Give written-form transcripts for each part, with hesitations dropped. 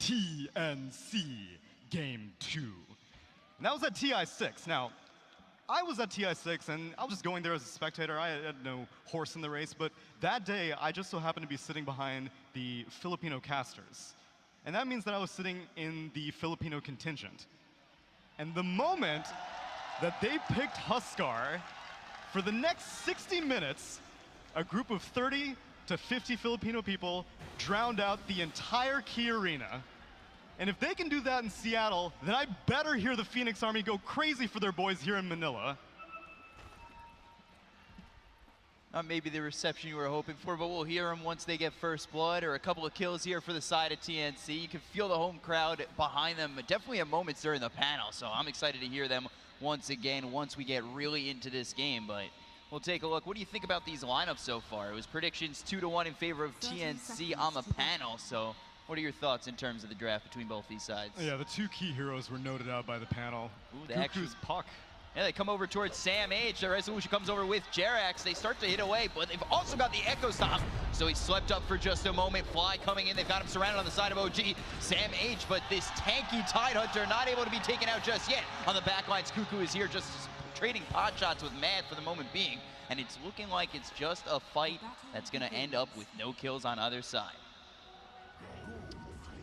TNC Game 2. And that was at TI6. Now, I was at TI6 and I was just going there as a spectator. I had no horse in the race, but that day I just so happened to be sitting behind the Filipino casters. And that means that I was sitting in the Filipino contingent. And the moment that they picked Huskar, for the next 60 minutes, a group of 30 to 50 Filipino people drowned out the entire Key Arena. And if they can do that in Seattle, then I better hear the Phoenix Army go crazy for their boys here in Manila. Not maybe the reception you were hoping for, but we'll hear them once they get first blood or a couple of kills here for the side of TNC. You can feel the home crowd behind them, definitely at moments during the panel, so I'm excited to hear them once again once we get really into this game. But we'll take a look. What do you think about these lineups so far? It was predictions 2-1 in favor of TNC on the panel, so what are your thoughts in terms of the draft between both these sides? Yeah, the two key heroes were noted out by the panel. Ooh, Kuku's Puck. Yeah, they come over towards Sam H. The Resolution comes over with Jerax. They start to hit away, but they've also got the Echo Stomp. So he slept up for just a moment. Fly coming in. They've got him surrounded on the side of OG. Sam H, but this tanky Tidehunter not able to be taken out just yet. On the back lines, Kuku is here just trading pot shots with Mad for the moment being. And it's looking like it's just a fight that's going to end up with no kills on either side.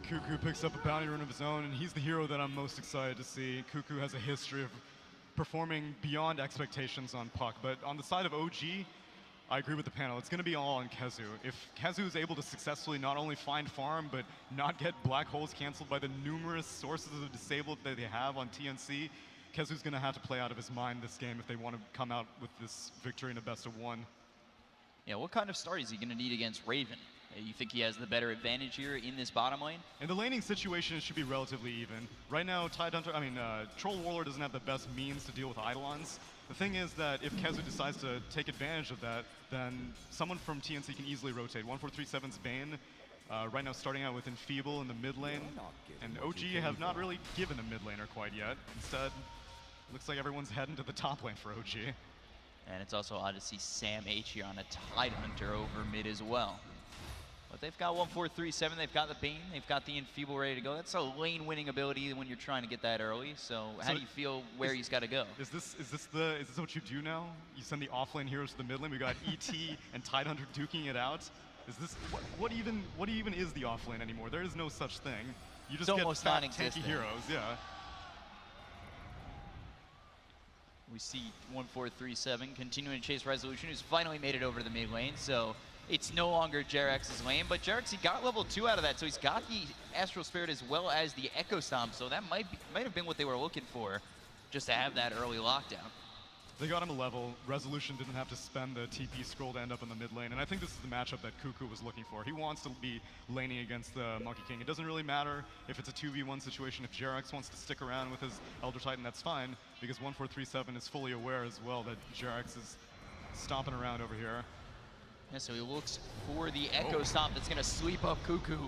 Kuku picks up a bounty run of his own, and he's the hero that I'm most excited to see. Kuku has a history of performing beyond expectations on Puck, but on the side of OG, I agree with the panel. It's going to be all on Kezu. If Kezu is able to successfully not only find farm, but not get black holes canceled by the numerous sources of disabled that they have on TNC, Kezu's going to have to play out of his mind this game if they want to come out with this victory in a best of one. Yeah, what kind of start is he going to need against Raven? You think he has the better advantage here in this bottom lane? In the laning situation, it should be relatively even. Right now, Troll Warlord doesn't have the best means to deal with Eidolons. The thing is that if Kezu decides to take advantage of that, then someone from TNC can easily rotate. 1437's Bane, right now starting out with Enfeeble in the mid lane, and OG have not really given a mid laner quite yet. Instead, looks like everyone's heading to the top lane for OG. And it's also odd to see Sam H here on a Tidehunter over mid as well. But they've got 1437, they've got the Bane, they've got the Enfeeble ready to go. That's a lane-winning ability when you're trying to get that early. So how do you feel where he's got to go? Is this what you do now? You send the off-lane heroes to the mid lane. We got ET and Tidehunter duking it out. Is this what even is the off-lane anymore? There is no such thing. You just get fat, tanky heroes. Yeah. We see 1437 continuing to chase Resolution, who's finally made it over to the mid lane. So it's no longer Jerax's lane, but Jerax, he got level 2 out of that, so he's got the Astral Spirit as well as the Echo Stomp, so that might have been what they were looking for, just to have that early lockdown. They got him a level. Resolution didn't have to spend the TP scroll to end up in the mid lane, and I think this is the matchup that Kuku was looking for. He wants to be laning against the Monkey King. It doesn't really matter if it's a 2v1 situation. If Jerax wants to stick around with his Elder Titan, that's fine, because 1437 is fully aware as well that Jerax is stomping around over here. Yeah, so he looks for the Echo Stomp that's going to sweep up Kuku.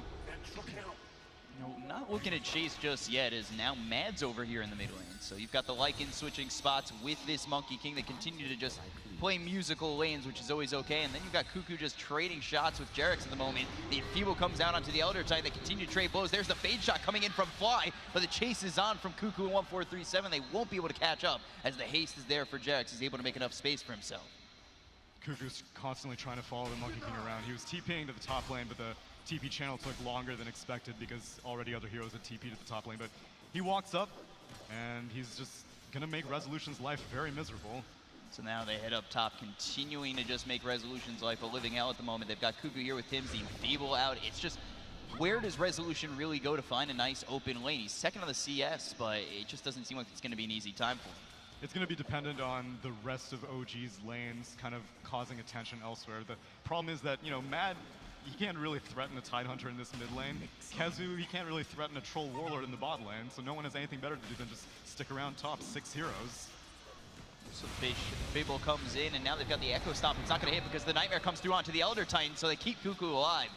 No, not looking to chase just yet, as now Mad's over here in the mid lane. So you've got the Lycan switching spots with this Monkey King that continue to just play musical lanes, which is always okay. And then you've got Kuku just trading shots with Jerax at the moment. The Enfeeble comes out onto the Elder Titan. They continue to trade blows. There's the fade shot coming in from Fly, but the chase is on from Kuku and 1437. They won't be able to catch up as the haste is there for Jerax. He's able to make enough space for himself. Kuku's constantly trying to follow the Monkey King around. He was TPing to the top lane, but the TP channel took longer than expected because already other heroes had TP'd at the top lane. But he walks up, and he's just going to make Resolution's life very miserable. So now they head up top, continuing to just make Resolution's life a living hell at the moment. They've got Kuku here with Tim's, the Enfeeble out. It's just, where does Resolution really go to find a nice open lane? He's second on the CS, but it just doesn't seem like it's going to be an easy time for him. It's going to be dependent on the rest of OG's lanes kind of causing attention elsewhere. The problem is that, Mad, he can't really threaten a Tidehunter in this mid lane. Kezu, he can't really threaten a Troll Warlord in the bot lane, so no one has anything better to do than just stick around top 6 heroes. So Fable comes in, and now they've got the Echo Stomp. It's not going to hit because the Nightmare comes through onto the Elder Titan, so they keep Kuku alive.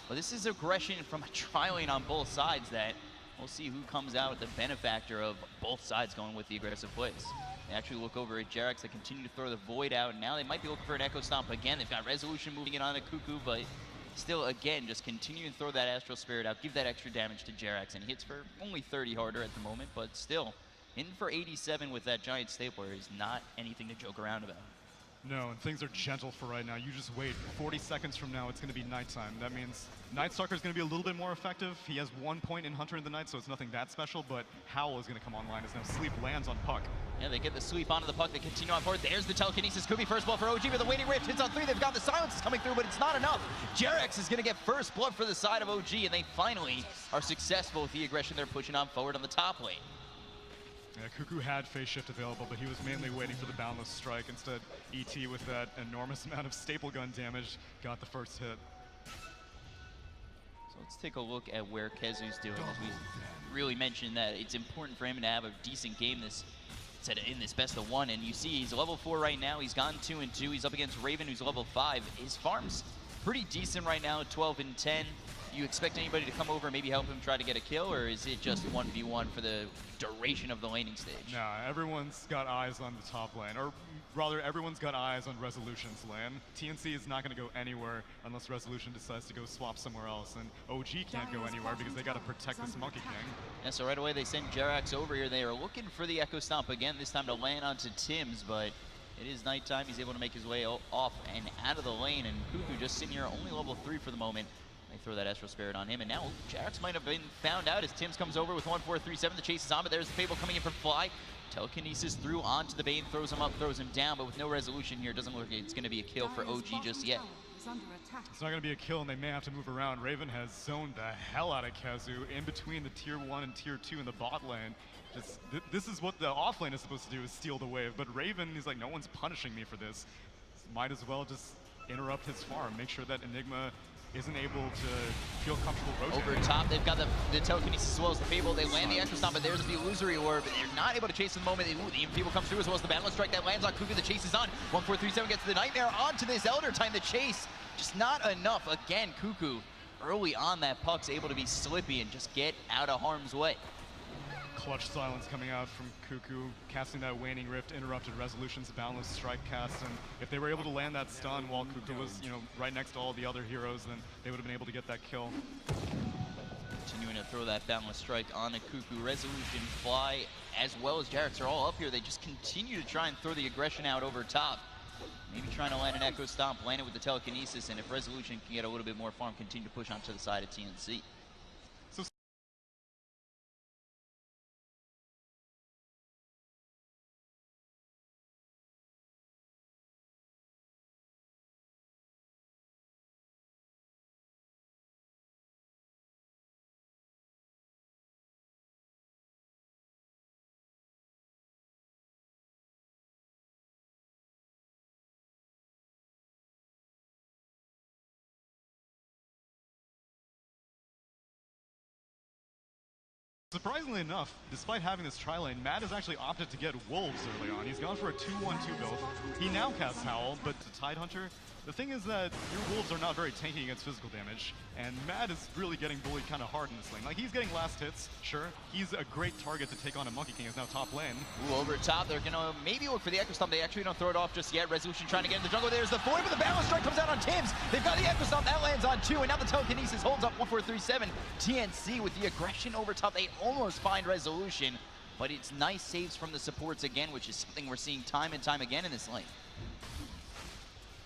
But this is aggression from a tri-lane on both sides that we'll see who comes out the benefactor of both sides going with the aggressive plays. They actually look over at Jerax. They continue to throw the Void out, and now they might be looking for an Echo Stomp again. They've got Resolution moving in on a Kuku, but still, again, just continue to throw that Astral Spirit out, give that extra damage to Jerax, and he hits for only 30 harder at the moment, but still, in for 87 with that giant stapler is not anything to joke around about. No, and things are gentle for right now. You just wait. 40 seconds from now, it's going to be nighttime. That means Night Stalker is going to be a little bit more effective. He has 1 point in Hunter in the Night, so it's nothing that special, but Howl is going to come online as now Sleep lands on Puck. Yeah, they get the sweep onto the Puck. They continue on forward. There's the telekinesis. Could be first blood for OG, but the Waning Rift hits on 3. They've got the silences coming through, but it's not enough. Jerax is going to get first blood for the side of OG, and they finally are successful with the aggression they're pushing on forward on the top lane. Yeah, Cuckoo had Phase Shift available, but he was mainly waiting for the Boundless Strike. Instead, ET, with that enormous amount of staple gun damage, got the first hit. So let's take a look at where Kezu's doing, as we really mentioned that it's important for him to have a decent game in this best of 1, and you see he's level 4 right now. He's gone 2-2. He's up against Raven, who's level 5. His farm's pretty decent right now, 12-10. You expect anybody to come over and maybe help him try to get a kill, or is it just 1v1 for the duration of the laning stage? Nah, everyone's got eyes on the top lane, or rather, everyone's got eyes on Resolution's lane. TNC is not going to go anywhere unless Resolution decides to go swap somewhere else, and OG can't go anywhere because they got to protect this Monkey King. Yeah, so right away they send Jerax over here. They are looking for the Echo Stomp again, this time to land onto Tim's, but it is nighttime. He's able to make his way off and out of the lane, and Cuckoo just sitting here only level 3 for the moment. They throw that Astral Spirit on him, and now Jerax might have been found out as Tim's comes over with 1-4-3-7. The chase is on, but there's the Fable coming in from Fly. Telekinesis through onto the Bane, throws him up, throws him down, but with no resolution here, doesn't look like it's going to be a kill for OG just yet. It's not going to be a kill, and they may have to move around. Raven has zoned the hell out of Kezu in between the Tier 1 and Tier 2 in the bot lane. Just, this is what the off lane is supposed to do, is steal the wave, but Raven is like, no one's punishing me for this. Might as well just interrupt his farm, make sure that Enigma isn't able to feel comfortable rotating. Over top, they've got the telekinesis as well as the Fable. They land the Echo Stomp, but there's the Illusory Orb. They're not able to chase in the moment. The Fable comes through as well as the Boundless Strike that lands on Cuckoo. The chase is on. 1-4-3-7 gets the Nightmare onto this Elder Time. The chase, just not enough. Again, Cuckoo, early on that Puck's able to be slippy and just get out of harm's way. Clutch silence coming out from Cuckoo, casting that Waning Rift, interrupted Resolution's Boundless Strike cast, and if they were able to land that stun while Cuckoo was, right next to all the other heroes, then they would have been able to get that kill. Continuing to throw that Boundless Strike on a Cuckoo. Resolution, Fly, as well as Jerax are all up here. They just continue to try and throw the aggression out over top. Maybe trying to land an Echo Stomp, land it with the Telekinesis, and if Resolution can get a little bit more farm, continue to push onto the side of TNC. Surprisingly enough, despite having this tri-lane, Matt has actually opted to get Wolves early on. He's gone for a 2-1-2 build. He now casts Howl, but to Tidehunter, the thing is that your Wolves are not very tanky against physical damage, and Matt is really getting bullied kind of hard in this lane. Like, he's getting last hits, sure. He's a great target to take on a Monkey King, is now top lane. Ooh, over top, they're gonna maybe look for the Echo Stomp. They actually don't throw it off just yet. Resolution trying to get in the jungle. There's the Void, but the Boundless Strike comes out on Tim's. They've got the Echo Stomp, that lands on 2, and now the Telekinesis holds up 1-4-3-7. TNC with the aggression over top. They almost find Resolution, but it's nice saves from the supports again, which is something we're seeing time and time again in this lane.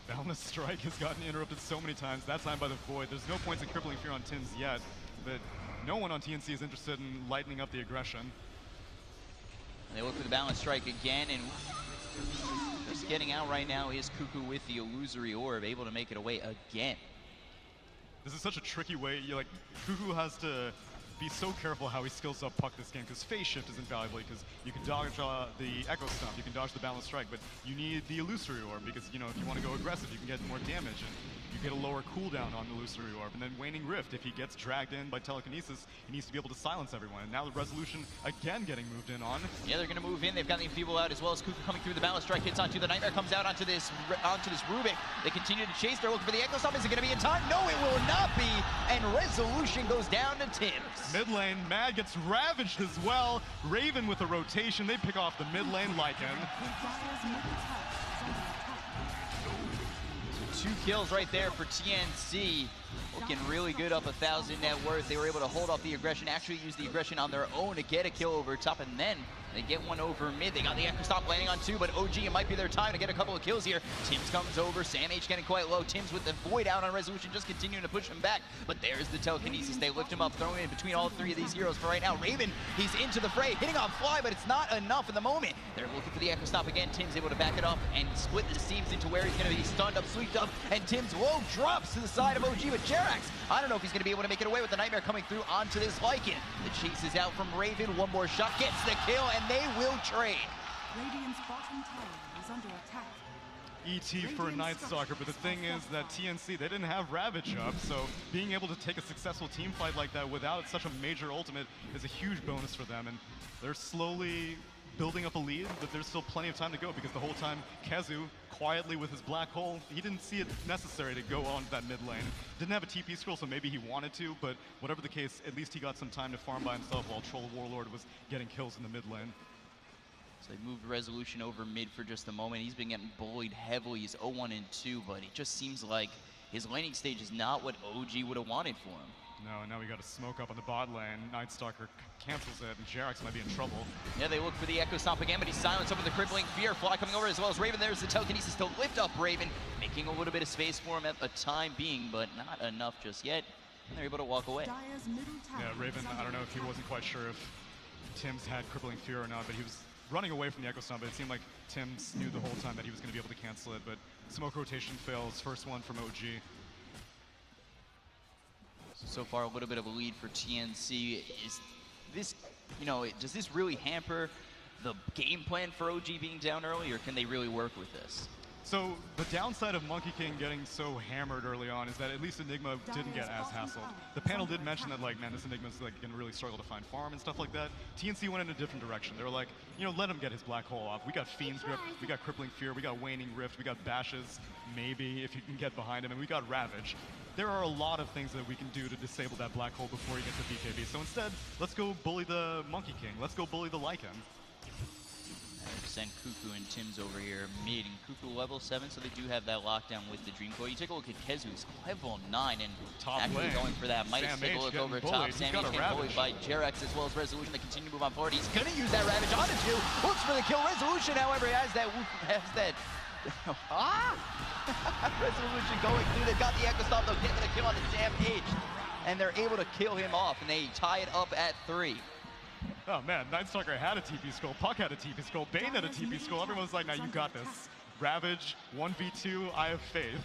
Boundless Strike has gotten interrupted so many times, that time by the Void. There's no points in Crippling Fear on Tim's yet, but no one on TNC is interested in lightening up the aggression. And they look for the Boundless Strike again, and just getting out right now is Cuckoo with the Illusory Orb, able to make it away again. This is such a tricky way. Cuckoo has to be so careful how he skills up Puck this game, because Phase Shift is invaluable, because you can dodge the Echo Stomp, you can dodge the Boundless Strike, but you need the Illusory Orb, because if you want to go aggressive, you can get more damage, and you get a lower cooldown on the Illusory Orb. And then Waning Rift, if he gets dragged in by Telekinesis, he needs to be able to silence everyone. And now the Resolution again getting moved in on. Yeah, they're going to move in. They've got the Enfeeble out as well as Cuckoo coming through. The Boundless Strike hits onto the Nightmare, comes out onto this Rubik. They continue to chase. They're looking for the Echo Stomp. Is it going to be in time? No, it will not be. And Resolution goes down to Tim's. Mid lane, Mad gets ravaged as well. Raven with a rotation. They pick off the mid lane Lycan. 2 kills right there for TNC. Looking really good, up 1,000 net worth. They were able to hold off the aggression, actually use the aggression on their own to get a kill over top, and then they get one over mid. They got the Echo Stomp landing on 2, but OG, it might be their time to get a couple of kills here. Tims comes over, Sam H getting quite low. Tims with the Void out on Resolution, just continuing to push him back. But there's the telekinesis. They lift him up, throw him in between all 3 of these heroes for right now. Raven, he's into the fray, hitting on Fly, but it's not enough in the moment. They're looking for the Echo Stomp again. Tims able to back it up and split the seams into where he's going to be stunned up, sweeped up, and Tims low drops to the side of OG, but Jerax, I don't know if he's going to be able to make it away with the Nightmare coming through onto this Lycan. The chase is out from Raven. One more shot gets the kill, and they will trade. Radiant's bottom tower is under attack. ET for Night Stalker, but the thing is that TNC, they didn't have Ravage up, so being able to take a successful team fight like that without such a major ultimate is a huge bonus for them, and they're slowly building up a lead, but there's still plenty of time to go because the whole time KheZu, quietly with his black hole, he didn't see it necessary to go on that mid lane. Didn't have a TP scroll, so maybe he wanted to, but whatever the case, at least he got some time to farm by himself while Troll Warlord was getting kills in the mid lane. So they moved Resolution over mid for just a moment. He's been getting bullied heavily. He's 0-1 and 2, but it just seems like his laning stage is not what OG would have wanted for him. No, and now we got a smoke up on the bot lane. Night Stalker cancels it, and Jerax might be in trouble. Yeah, they look for the Echo Stomp again, but he's silenced up with the Crippling Fear. Fly coming over as well as Raven. There's the telekinesis to lift up Raven, making a little bit of space for him at the time being, but not enough just yet. And they're able to walk away. Dire's middle tower Yeah, Raven, I don't know if he wasn't quite sure if Tims had Crippling Fear or not, but he was running away from the Echo Stomp, but it seemed like Tims knew the whole time that he was going to be able to cancel it, but smoke rotation fails. First one from OG. So far, a little bit of a lead for TNC. Is this, does this really hamper the game plan for OG being down early, or can they really work with this? So the downside of Monkey King getting so hammered early on is that at least Enigma didn't get as hassled. The panel did mention that, like, man, this Enigma's like gonna really struggle to find farm and stuff like that. TNC went in a different direction. They were like, let him get his black hole off. We got Fiend's Grip, we got Crippling Fear, we got Waning Rift, we got Bashes, maybe if you can get behind him, and we got Ravage. There are a lot of things that we can do to disable that black hole before he gets a BKB. So instead, let's go bully the Monkey King. Let's go bully the Lycan. Send Cuckoo and Tims over here mid, and Cuckoo level 7, so they do have that lockdown with the Dream Coil. You take a look at KheZu, he's level 9, and top actually lane. going for that. Might take a look over top. Sam H getting bullied by Jerax as well as Resolution. They continue to move on forward. He's going to use that Ravage on it too. Looks for the kill. Resolution, however, has that Resolution going through. They've got the Echo Stomp, though, getting the kill on the Sam H, and they're able to kill him off, and they tie it up at 3. Oh man, Night Stalker had a TP scroll, Puck had a TP scroll, Bane had a TP scroll. Everyone's like, now you got this. Ravage, 1v2, I have faith.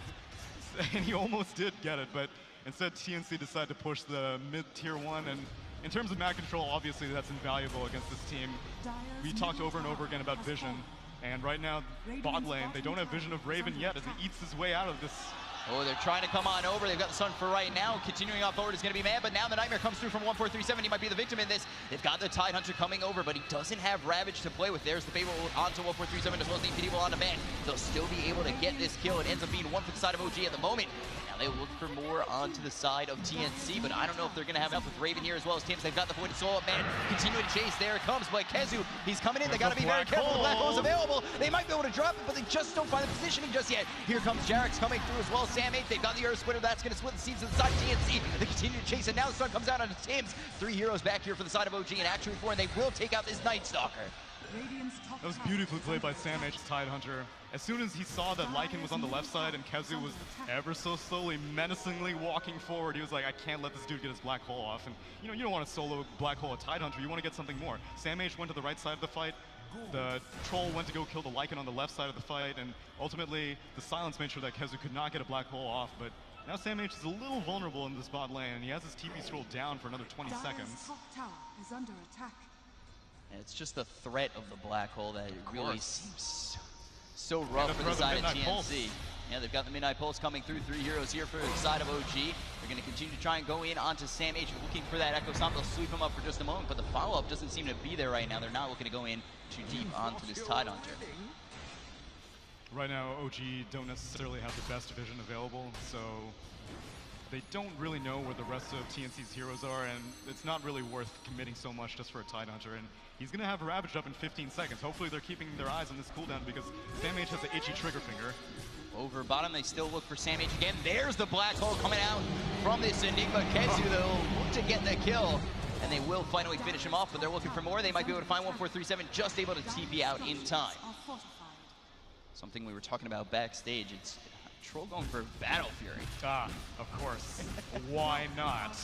And he almost did get it, but instead TNC decided to push the mid-tier 1, and in terms of map control, obviously that's invaluable against this team. We talked over and over again about vision, and right now, bot lane, they don't have vision of Raven yet as he eats his way out of this. Oh, they're trying to come on over. They've got the Sun for right now. Continuing on forward is going to be mad, but now the Nightmare comes through from 1437. He might be the victim in this. They've got the Tidehunter coming over, but he doesn't have Ravage to play with. There's the Fable onto 1437 as well as the Impedable on the man. They'll still be able to get this kill. It ends up being one for the side of OG at the moment. Now they look for more onto the side of TNC, but I don't know if they're going to have enough with Raven here as well as Tims. They've got the Void Soul up, man. Continuing to chase. There it comes, but KheZu, he's coming in. They got to be very careful. The black hole is available. They might be able to drop it, but they just don't find the positioning just yet. Here comes Jerax coming through as well as Sam 8. They've got the Earth Splitter. That's going to split the seams to the side of TNC. They continue to chase it. Now the Sun comes out onto Tims. 3 heroes back here for the side of OG and actually 4, and they will take out this Night Stalker. That was beautifully played by Sam H, Tidehunter. As soon as he saw that Lycan was on the left side and KheZu was ever so slowly, menacingly walking forward, he was like, I can't let this dude get his black hole off. And you don't want to solo black hole a Tidehunter, you want to get something more. Sam H went to the right side of the fight. The Troll went to go kill the Lycan on the left side of the fight, and ultimately the silence made sure that KheZu could not get a black hole off. But now Sam H is a little vulnerable in this bot lane, and he has his TP scroll down for another 20 seconds. Top tower is under attack. And it's just the threat of the black hole that really seems so rough for the side of TNC. Pulse. Yeah, they've got the Midnight Pulse coming through. 3 heroes here for the side of OG. They're going to continue to try and go in onto Sam H, looking for that Echo Stomp. They'll sweep him up for just a moment, but the follow-up doesn't seem to be there right now. They're not looking to go in too deep onto this Tidehunter. Right now, OG don't necessarily have the best vision available, so they don't really know where the rest of TNC's heroes are, and it's not really worth committing so much just for a Tidehunter. And he's going to have Ravaged up in 15 seconds. Hopefully they're keeping their eyes on this cooldown because SamH has an itchy trigger finger. Over bottom, they still look for SamH again. There's the black hole coming out from this Enigma KheZu. They'll look to get the kill, and they will finally finish him off, but they're looking for more. They might be able to find 1437, just able to TP out in time. Are fortified. Something we were talking about backstage, it's Troll going for Battle Fury. Ah, of course. Why not?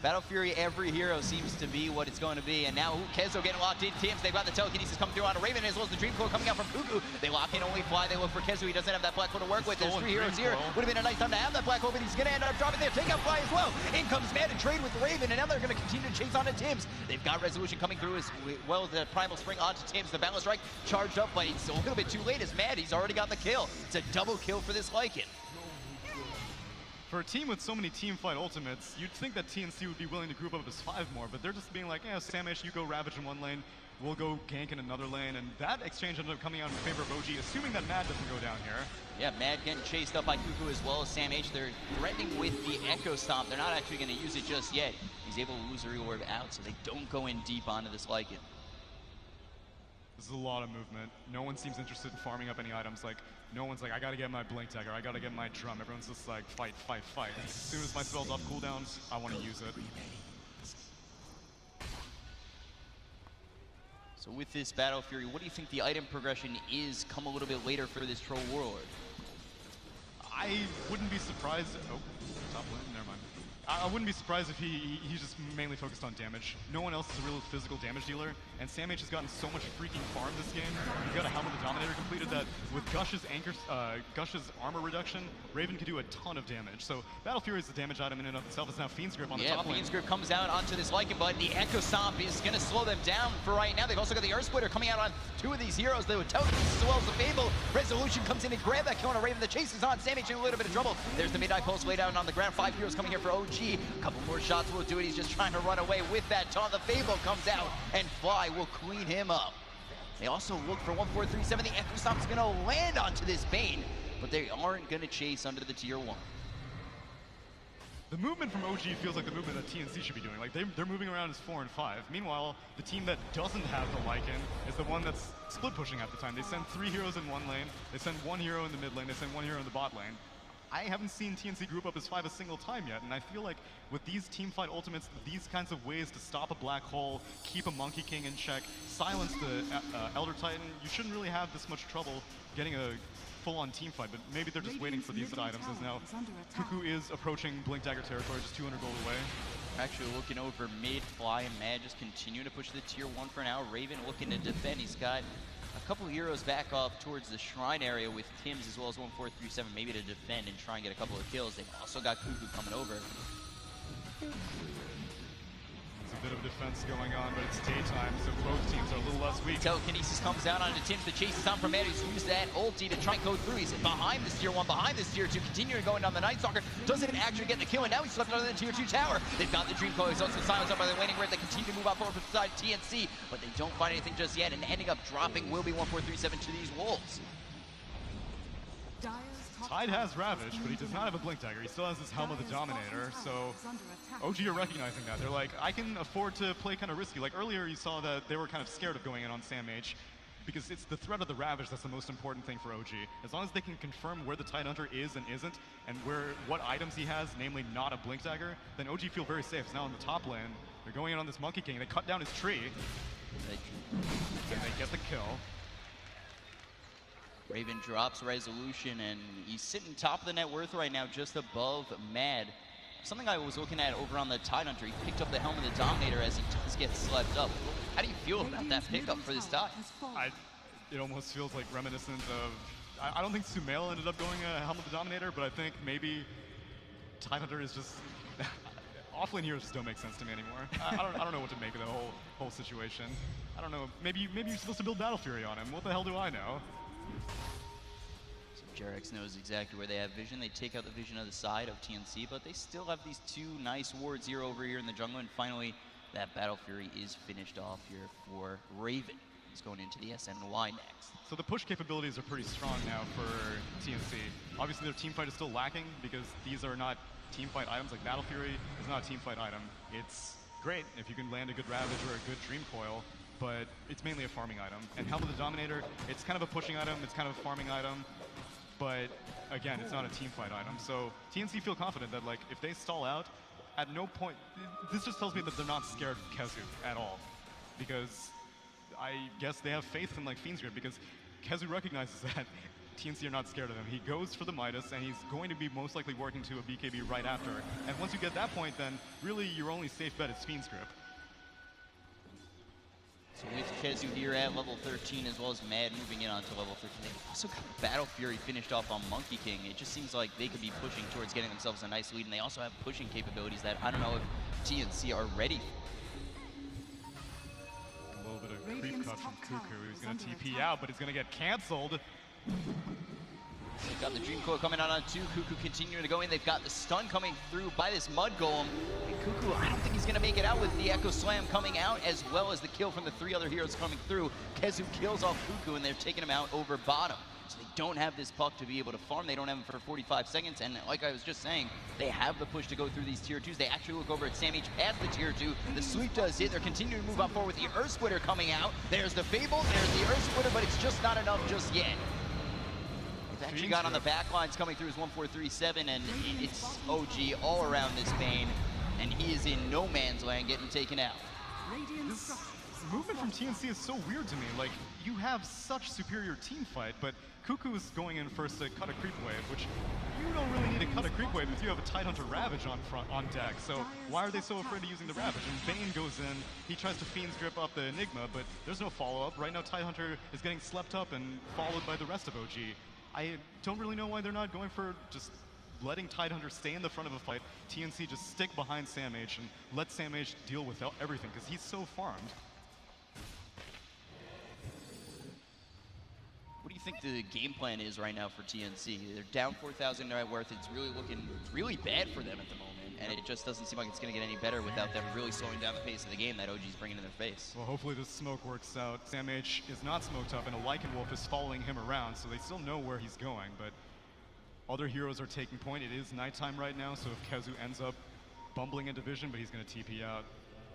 Battle Fury, every hero seems to be what it's going to be, and now KheZu getting locked in. Tims, they've got the telekinesis coming through on Raven, as well as the Dream Coil coming out from Cuckoo. They lock in only Fly, they look for KheZu. He doesn't have that black hole to work with. There's Stolen 3 heroes Dream here. Coil. Would have been a nice time to have that black hole, but he's going to end up dropping there. Take out Fly as well. In comes Mad and trade with Raven, and now they're going to continue to chase onto Tims. They've got Resolution coming through as well as the Primal Spring onto Tims. The Balance Strike charged up, but it's a little bit too late as Mad, he's already got the kill. It's a double kill for this Lycan. For a team with so many team fight ultimates, you'd think that TNC would be willing to group up as 5 more, but they're just being like, yeah, SamH, you go Ravage in one lane, we'll go gank in another lane, and that exchange ended up coming out in favor of OG, assuming that Mad doesn't go down here. Yeah, Mad getting chased up by Cuckoo as well as SamH. They're threatening with the Echo Stomp. They're not actually going to use it just yet. He's able to lose the reward out, so they don't go in deep onto this Lycan. This is a lot of movement. No one seems interested in farming up any items. Like, no one's like, I gotta get my Blink Dagger, I gotta get my drum. Everyone's just like, fight, fight, fight. As soon as my spell's off cooldowns, I want to use it. So with this Battle Fury, what do you think the item progression is come a little bit later for this Troll Warlord? I wouldn't be surprised. Oh, top lane, never mind. I wouldn't be surprised if he's just mainly focused on damage. No one else is a real physical damage dealer, and SamH has gotten so much freaking farm this game. You've got a Helm of the Dominator completed that with Gush's armor reduction, Raven can do a ton of damage. So Battle Fury is the damage item in and of itself. It's now Fiend's Grip on the top lane. Fiend's Grip comes out onto this Lycan, but the Echo Stomp is going to slow them down for right now. They've also got the Earth Splitter coming out on 2 of these heroes. They would telekinesis as well as the Fable. Resolution comes in and grab that kill on a Raven. The chase is on. SamH in a little bit of trouble. There's the Midnight Pulse way down on the ground. 5 heroes coming here for OG. A couple more shots will do it. He's just trying to run away with that taunt. The Fable comes out, and Fly will clean him up. They also look for 1437. The Echo Stomp's going to land onto this Bane, but they aren't going to chase under the tier 1. The movement from OG feels like the movement that TNC should be doing. Like, they're moving around as 4 and 5. Meanwhile, the team that doesn't have the Lycan is the one that's split pushing at the time. They send 3 heroes in one lane, they send 1 hero in the mid lane, they send 1 hero in the bot lane. I haven't seen TNC group up as 5 a single time yet, and I feel like with these teamfight ultimates, these kinds of ways to stop a black hole, keep a Monkey King in check, silence the Elder Titan, you shouldn't really have this much trouble getting a full-on teamfight, but maybe they're just waiting for these items, as now Cuckoo is approaching Blink Dagger territory, just 200 gold away. Actually looking over mid, Fly and Mad just continue to push the tier 1 for now. Raven looking to defend. He's got a couple heroes back off towards the shrine area with Tims as well as 1437, maybe to defend and try and get a couple of kills. They've also got Cuckoo coming over. There's a bit of defense going on, but it's daytime, so both teams are a little less weak. Telekinesis comes out onto Tims. The chase is on from Mad. He's used that ulti to try and go through. He's behind this tier 1, behind this tier 2, continuing going down the Night Stalker. Doesn't actually get the kill, and now he's slipped under the tier 2 tower. They've got the Dream Coil. He's also silenced up by the Waning Red. They continue to move out forward beside TNC, but they don't find anything just yet, and ending up dropping will be 1437 to these Wolves. Tide has Ravage, but he does not have a Blink Dagger. He still has his Helm of the Dominator, so OG are recognizing that. They're like, I can afford to play kind of risky. Like earlier you saw that they were kind of scared of going in on SamH, because it's the threat of the Ravage that's the most important thing for OG. As long as they can confirm where the Tidehunter is and isn't, and what items he has, namely not a Blink Dagger, then OG feel very safe. So now in the top lane, they're going in on this Monkey King. They cut down his tree, and they get the kill. Raven drops Resolution, and he's sitting top of the net worth right now, just above Mad. Something I was looking at over on the Tidehunter, he picked up the Helm of the Dominator as he does get slept up. How do you feel about that pickup for this Tide? It almost feels like reminiscent of... I don't think Sumail ended up going Helm of the Dominator, but I think maybe Tidehunter is just... Offlane heroes just don't make sense to me anymore. I don't know what to make of the whole situation. I don't know. Maybe you're supposed to build Battle Fury on him. What the hell do I know? So Jarex knows exactly where they have vision. They take out the vision of the side of TNC, but they still have these 2 nice wards here over here in the jungle, and finally that Battle Fury is finished off here for Raven. He's going into the SNY next. So the push capabilities are pretty strong now for TNC. Obviously their team fight is still lacking because these are not team fight items. Like Battle Fury is not a team fight item. It's great if you can land a good Ravage or a good Dream Coil, but it's mainly a farming item. And Helm of the Dominator, it's kind of a pushing item, it's kind of a farming item, but again, it's not a team fight item. So TNC feel confident that like if they stall out, at no point, this just tells me that they're not scared of Kezu at all. Because I guess they have faith in like Fiend's Grip, because Kezu recognizes that TNC are not scared of him. He goes for the Midas, and he's going to be most likely working to a BKB right after. And once you get that point, then really your only safe bet is Fiend's Grip. So with Kezu here at level 13, as well as Mad moving in onto level 13, they've also got Battle Fury finished off on Monkey King. It just seems like they could be pushing towards getting themselves a nice lead, and they also have pushing capabilities that I don't know if TNC are ready for. A little bit of creep cut from Kuku. He's going to TP out, but he's going to get canceled. They've got the Dream Coil coming out on 2. Kuku continuing to go in. They've got the stun coming through by this Mud Golem. And Kuku, I don't think he's going to make it out with the Echo Slam coming out, as well as the kill from the 3 other heroes coming through. Kezu kills off Kuku, and they're taking him out over bottom. So they don't have this puck to be able to farm. They don't have him for 45 seconds. And like I was just saying, they have the push to go through these tier 2s. They actually look over at SamH past the tier 2. The sweep does hit. They're continuing to move up forward with the Earth Splitter coming out. There's the Fable. There's the Earth Splitter, but it's just not enough just yet. Actually got on the back lines coming through is 1437, and it's OG all around this Bane, and he is in no man's land getting taken out. This movement from TNC is so weird to me. Like, you have such superior team fight, but Kuku is going in first to cut a creep wave, which you don't really need to cut a creep wave if you have a Tidehunter Ravage on deck. So why are they so afraid of using the Ravage? And Bane goes in, he tries to Fiend's Grip up the Enigma, but there's no follow-up. Right now, Tidehunter is getting slept up and followed by the rest of OG. I don't really know why they're not going for just letting Tidehunter stay in the front of a fight. TNC just stick behind SamH and let SamH deal with everything, because he's so farmed. What do you think the game plan is right now for TNC? They're down 4,000 net worth. It's really looking really bad for them at the moment, and it just doesn't seem like it's going to get any better without them really slowing down the pace of the game that OG's bringing in their face. Well, hopefully this smoke works out. SamH is not smoked up, and a Lycan Wolf is following him around, so they still know where he's going, but other heroes are taking point. It is nighttime right now, so if Kezu ends up bumbling into vision, but he's going to TP out.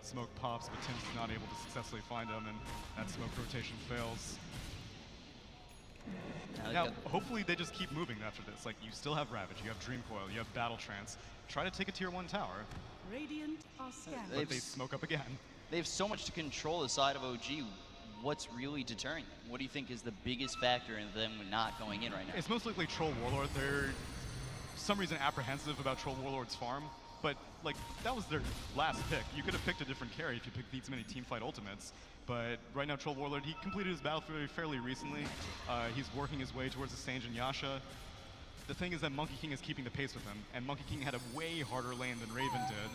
Smoke pops, but Tim's not able to successfully find him, and that smoke rotation fails. Now, hopefully they just keep moving after this. Like, you still have Ravage, you have Dream Coil, you have Battle Trance. Try to take a tier 1 tower. Radiant are scanned. But they smoke up again. They have so much to control the side of OG. What's really deterring them? What do you think is the biggest factor in them not going in right now? It's most likely Troll Warlord. They're, for some reason, apprehensive about Troll Warlord's farm. But, like, that was their last pick. You could have picked a different carry if you picked these many teamfight ultimates. But right now, Troll Warlord, he completed his battle fairly recently. He's working his way towards the Sange and Yasha. The thing is that Monkey King is keeping the pace with him, and Monkey King had a way harder lane than Raven did.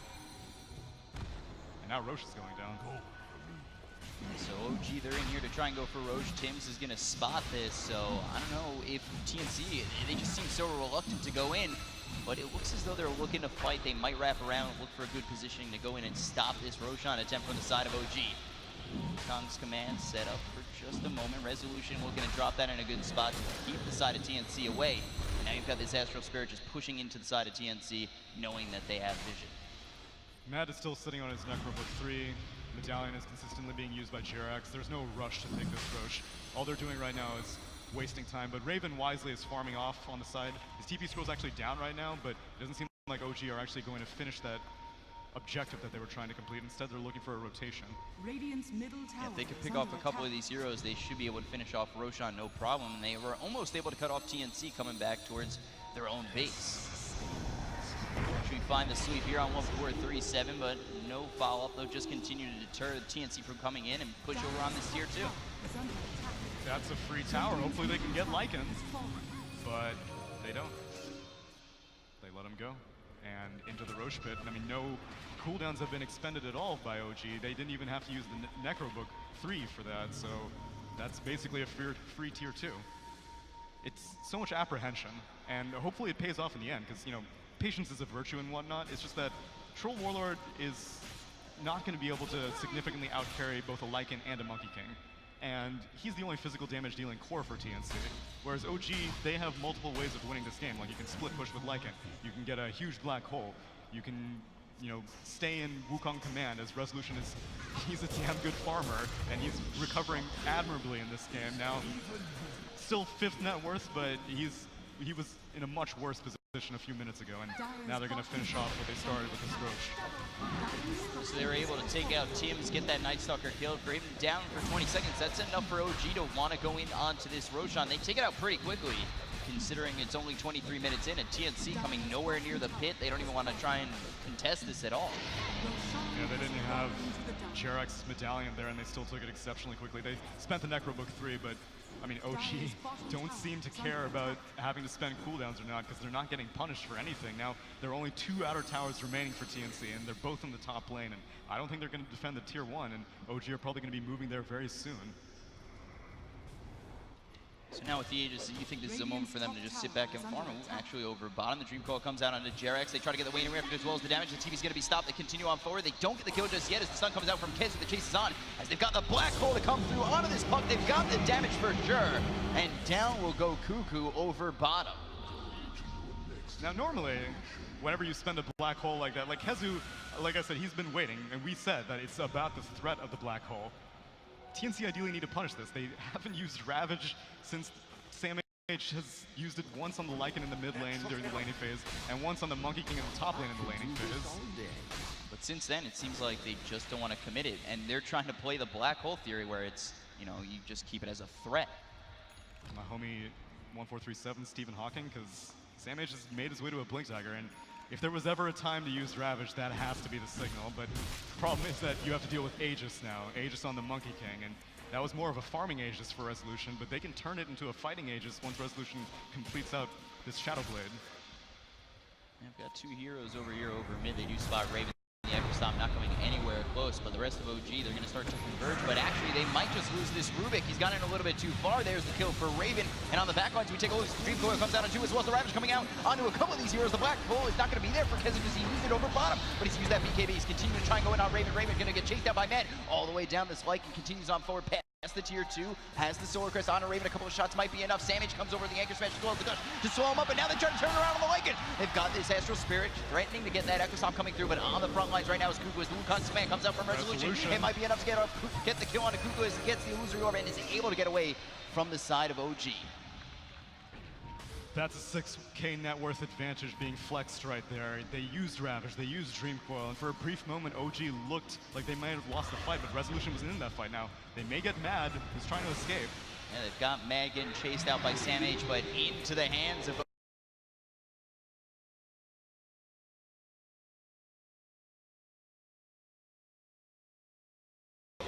And now Roche is going down. So OG, they're in here to try and go for Roche. Tims is going to spot this, so I don't know if TNC, they just seem so reluctant to go in. But it looks as though they're looking to fight. They might wrap around and look for a good positioning to go in and stop this Roshan attempt from the side of OG. Kong's command set up for just a moment. Resolution looking to drop that in a good spot to keep the side of TNC away. And now you've got this Astral Spirit just pushing into the side of TNC, knowing that they have vision. Matt is still sitting on his Necrobook 3. Medallion is consistently being used by Jirax. There's no rush to take this Roche. All they're doing right now is wasting time, but Raven wisely is farming off on the side. His TP scroll's actually down right now, but it doesn't seem like OG are actually going to finish that objective that they were trying to complete. Instead, they're looking for a rotation. Radiant's middle tower. If they could pick off a couple of these heroes, they should be able to finish off Roshan no problem. And they were almost able to cut off TNC coming back towards their own base. Should we find the sweep here on 1437, but no follow-up. They'll just continue to deter TNC from coming in and push over on this tier 2. That's a free tower. Hopefully they can get Lycan, but they don't. They let him go. And into the Roche pit. I mean, no cooldowns have been expended at all by OG. They didn't even have to use the Necrobook 3 for that, so that's basically a free tier 2. It's so much apprehension, and hopefully it pays off in the end, because, you know, patience is a virtue and whatnot. It's just that Troll Warlord is not going to be able to significantly outcarry both a Lycan and a Monkey King. and he's the only physical damage dealing core for TNC. Whereas OG, they have multiple ways of winning this game. Like you can split push with Lycan, you can get a huge black hole, you can, you know, stay in Wukong command, as Resolution is, he's a damn good farmer, and he's recovering admirably in this game. Now, still 5th net worth, but he was in a much worse position a few minutes ago, and now they're going to finish off what they started with this Roche. So they were able to take out Tims, get that Night Stalker killed, Graven down for 20 seconds. That's enough for OG to want to go in onto this Roshan. They take it out pretty quickly, considering it's only 23 minutes in, and TNC coming nowhere near the pit. They don't even want to try and contest this at all. Yeah, they didn't have Jarek's medallion there, and they still took it exceptionally quickly. They spent the Necrobook 3, but I mean, OG don't seem to care about having to spend cooldowns or not, because they're not getting punished for anything. Now, there are only 2 outer towers remaining for TNC, and they're both in the top lane, and I don't think they're going to defend the tier 1, and OG are probably going to be moving there very soon. So now with the Aegis, you think this is a moment for them to just sit back and farm? Actually over bottom, the Dream Coil comes out onto Jarex. They try to get the Wayne Rift as well as the damage. The TV's going to be stopped. They continue on forward. They don't get the kill just yet as the stun comes out from KheZu. The chase is on as they've got the black hole to come through onto this puck. They've got the damage for sure. And down will go Cuckoo over bottom. Now normally, whenever you spend a black hole like that, like KheZu, like I said, he's been waiting, and we said that it's about the threat of the black hole. TNC ideally need to punish this. They haven't used Ravage since Sam H has used it once on the Lycan in the mid lane during the laning phase, and once on the Monkey King in the top lane in the laning phase. But since then, it seems like they just don't want to commit it, and they're trying to play the black hole theory where it's, you know, you just keep it as a threat. My homie 1437, Stephen Hawking, because Sam H has made his way to a Blink Dagger, and if there was ever a time to use Ravage, that has to be the signal. But the problem is that you have to deal with Aegis now, Aegis on the Monkey King, and that was more of a farming Aegis for Resolution, but they can turn it into a fighting Aegis once Resolution completes out this Shadow Blade. They've got 2 heroes over here over mid. They do spot Raven. The Echo Stomp not coming anywhere close, but the rest of OG, they're going to start to converge, but actually they might just lose this Rubik. He's gone in a little bit too far. There's the kill for Raven, and on the back lines we take a look. Dream Coil comes out on 2 as well as the Ravage coming out onto a couple of these heroes. The black hole is not going to be there for KheZu because he used it over bottom, but he's used that BKB. He's continuing to try and go in on Raven. Raven's going to get chased out by Matt all the way down this Lycan and continues on forward path. That's the tier 2, has the Solar Crest on a Raven. A couple of shots might be enough. Samage comes over the Anchor Smash as well as the Gush to slow him up, and now they try to turn around on the Lycan. They've got this Astral Spirit threatening to get that Echo Stomp coming through, but on the front lines right now is Cuckoo as the Wukong command comes out from Resolution. It might be enough to get the kill on Cuckoo as he gets the Illusory Orb and is able to get away from the side of OG. That's a 6k net worth advantage being flexed right there. They used Ravage, they used Dream Coil, and for a brief moment, OG looked like they might have lost the fight, but Resolution was in that fight. Now, they may get Mad, who's trying to escape. Yeah, they've got Mad getting chased out by Sam H, but into the hands of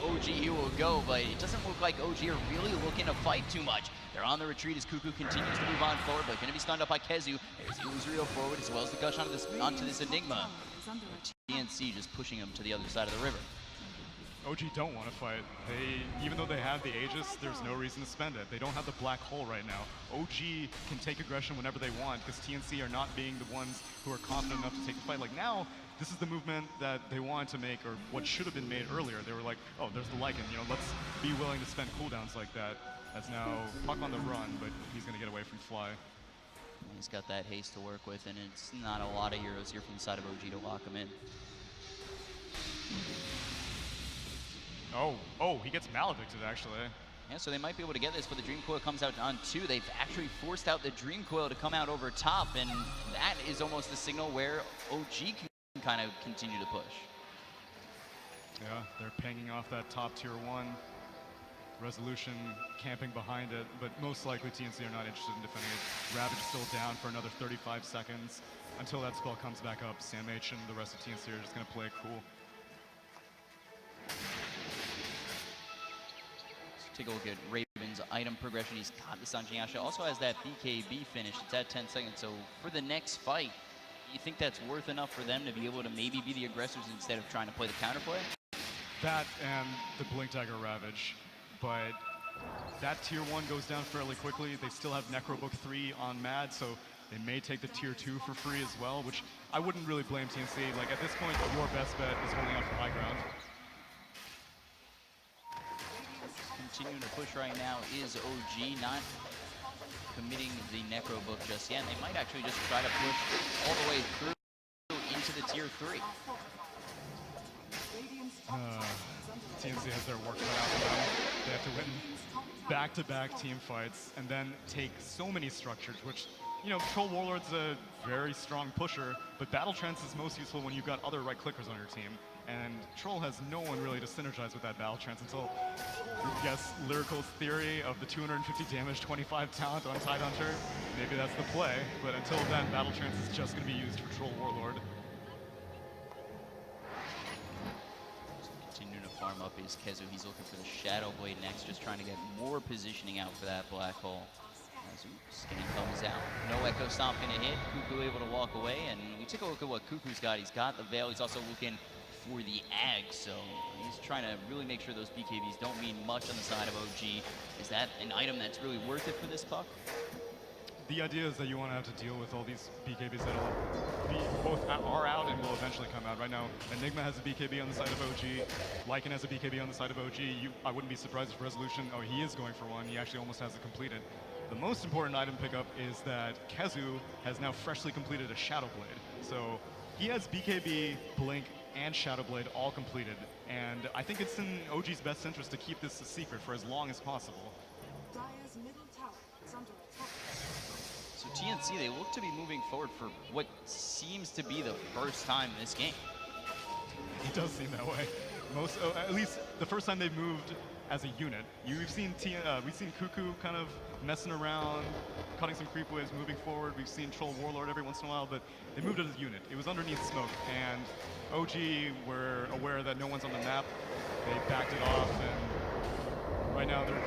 OG. He will go, but it doesn't look like OG are really looking to fight too much. They're on the retreat as Cuckoo continues to move on forward, but going to be stunned up by KheZu. There's the Illusory forward as well as the Gush onto this Enigma. TNC just pushing him to the other side of the river. OG don't want to fight. Even though they have the Aegis, there's no reason to spend it. They don't have the black hole right now. OG can take aggression whenever they want because TNC are not being the ones who are confident enough to take the fight. Like now, this is the movement that they wanted to make, or what should have been made earlier. They were like, oh, there's the Lycan, you know, let's be willing to spend cooldowns like that. As now, Puck on the run, but he's going to get away from Fly. He's got that haste to work with, and it's not a lot of heroes here from the side of OG to lock him in. Oh, he gets maledicted actually. Yeah, so they might be able to get this, but the Dream Coil comes out on 2. They've actually forced out the Dream Coil to come out over top, and that is almost a signal where OG can kind of continue to push. Yeah, they're pinging off that top tier 1. Resolution camping behind it, but most likely TNC are not interested in defending it. Ravage is still down for another 35 seconds. Until that spell comes back up, Sam H and the rest of TNC are just going to play it cool. Take a look at Raven's item progression. He's got the Sanjin Yasha. Also has that BKB finish. It's at 10 seconds. So for the next fight, you think that's worth enough for them to be able to maybe be the aggressors instead of trying to play the counterplay? That and the Blink Dagger Ravage. But that tier 1 goes down fairly quickly. They still have Necrobook 3 on Mad, so they may take the tier 2 for free as well, which I wouldn't really blame TNC. Like at this point, your best bet is holding out for high ground. continuing to push right now is OG, not committing the Necro book just yet. And they might actually just try to push all the way through into the tier 3. TNC has their work cut out for them. They have to win back-to-back team fights and then take so many structures, which, you know, Troll Warlord's a very strong pusher, but Battle Trance is most useful when you've got other right-clickers on your team. And Troll has no one really to synergize with that Battle Trance until, I guess, Lyrical's theory of the 250 damage, 25 talent on Tidehunter. Maybe that's the play, but until then, Battle Trance is just going to be used for Troll Warlord. Continuing to farm up is Kezu. He's looking for the Shadow Blade next, just trying to get more positioning out for that black hole. As Scan comes out. No Echo Stomp gonna hit. Kuku able to walk away, and we take a look at what Kuku's got. He's got the Veil. He's also looking for the Ag, so he's trying to really make sure those BKBs don't mean much on the side of OG. Is that an item that's really worth it for this puck? The idea is that you want to have to deal with all these BKBs that'll be both are out and will eventually come out. Right now, Enigma has a BKB on the side of OG. Lycan has a BKB on the side of OG. I wouldn't be surprised if Resolution, oh, he is going for one. He actually almost has it completed. The most important item pickup is that Kezu has now freshly completed a Shadow Blade. So he has BKB, Blink, and Shadow Blade all completed. And I think it's in OG's best interest to keep this a secret for as long as possible. Dire's middle tower is under attack. So TNC, they look to be moving forward for what seems to be the first time in this game. It does seem that way. At least the first time they've moved as a unit. We've seen Kuku kind of messing around, cutting some creep waves, moving forward. We've seen Troll Warlord every once in a while, but they moved it as a unit. It was underneath smoke, and OG were aware that no one's on the map. They backed it off, and right now they're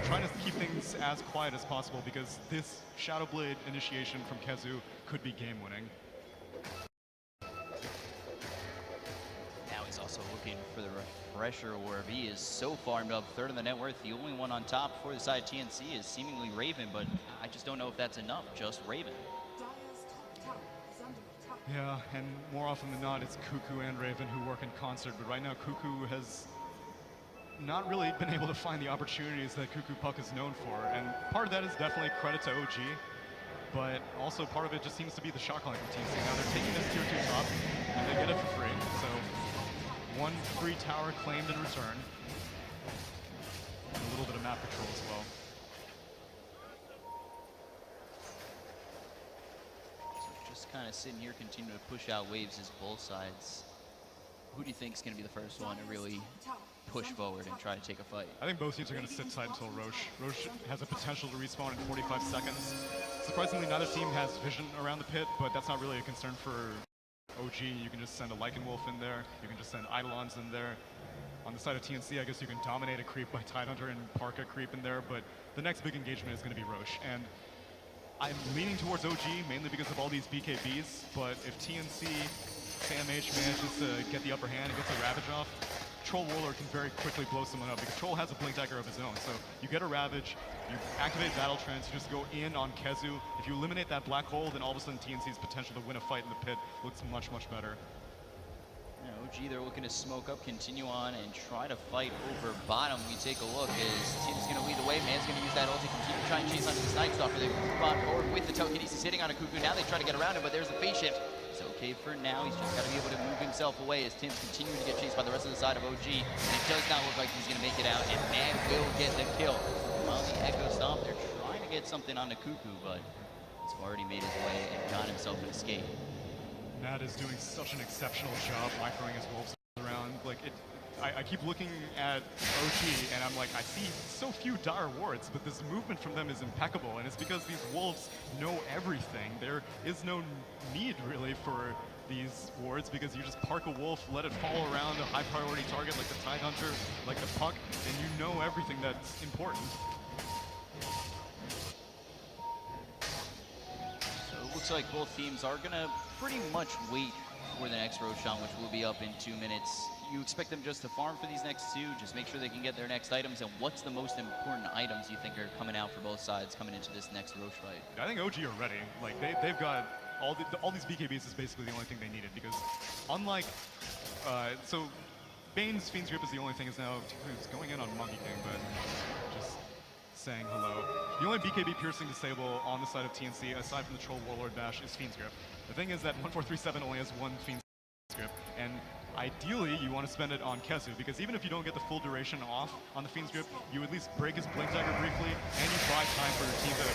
trying to keep things as quiet as possible because this Shadow Blade initiation from Kezu could be game-winning. Now he's also looking for the Refresher Orb. He is so farmed up, third in the net worth. The only one on top for the side of TNC is seemingly Raven, but I just don't know if that's enough, just Raven. Dire's top tower is under attack. Yeah, and more often than not, it's Kuku and Raven who work in concert, but right now Kuku has not really been able to find the opportunities that Kuku Puck is known for, and part of that is definitely credit to OG, but also part of it just seems to be the shot calling from TNC. Now they're taking this tier 2 top, and they get it for free, so one free tower claimed in return. And a little bit of map control as well. So just kind of sitting here, continuing to push out waves as both sides. Who do you think is going to be the first one to really push forward and try to take a fight? I think both teams are going to sit tight until Roche. Roche has a potential to respawn in 45 seconds. Surprisingly, neither team has vision around the pit, but that's not really a concern for OG. You can just send a Lycan Wolf in there. You can just send Eidolons in there. On the side of TNC, I guess you can dominate a creep by Tidehunter and park a creep in there, but the next big engagement is going to be Roche. And I'm leaning towards OG mainly because of all these BKBs, but if TNC, SamH manages to get the upper hand and gets a Ravage off, Troll Warlord can very quickly blow someone up because Troll has a Blink Dagger of his own. So you get a Ravage, you activate Battle Trance, you just go in on Kezu. If you eliminate that black hole, then all of a sudden TNC's potential to win a fight in the pit looks much, much better. Yeah, OG, they're looking to smoke up, continue on, and try to fight over bottom. We take a look as Tim's going to lead the way. Man's going to use that ulti, continue to try and chase onto this Night Stalker. They move on forward with the telekinesis hitting on a Kuku. Now they try to get around him, but there's the phase shift. It's okay for now. He's just got to be able to move himself away as Tim's continuing to get chased by the rest of the side of OG. And it does not look like he's going to make it out, and Man will get the kill. While the Echo Stomp, they're trying to get something on the Kuku, but he's already made his way and got himself an escape. Matt is doing such an exceptional job microing his wolves around. Like I keep looking at OG and I'm like, I see so few dire wards, but this movement from them is impeccable, and it's because these wolves know everything. There is no need really for these wards because you just park a wolf, let it fall around a high priority target like the Tidehunter, like the Puck, and you know everything that's important. So it looks like both teams are gonna pretty much wait for the next Roshan, which will be up in 2 minutes. You expect them just to farm for these next two, just make sure they can get their next items, and what's the most important items you think are coming out for both sides coming into this next Roche fight? I think OG are ready. Like they've got all these BKBs is basically the only thing they needed because unlike so Bane's Fiend's Grip is the only thing is now who's going in on Monkey King, but just saying hello. The only BKB piercing disable on the side of TNC, aside from the Troll Warlord Bash, is Fiend's Grip. The thing is that 1437 only has one Fiend's Grip, and ideally you want to spend it on Kezu, because even if you don't get the full duration off on the Fiend's Grip, you at least break his Blink Dagger briefly, and you buy time for your team to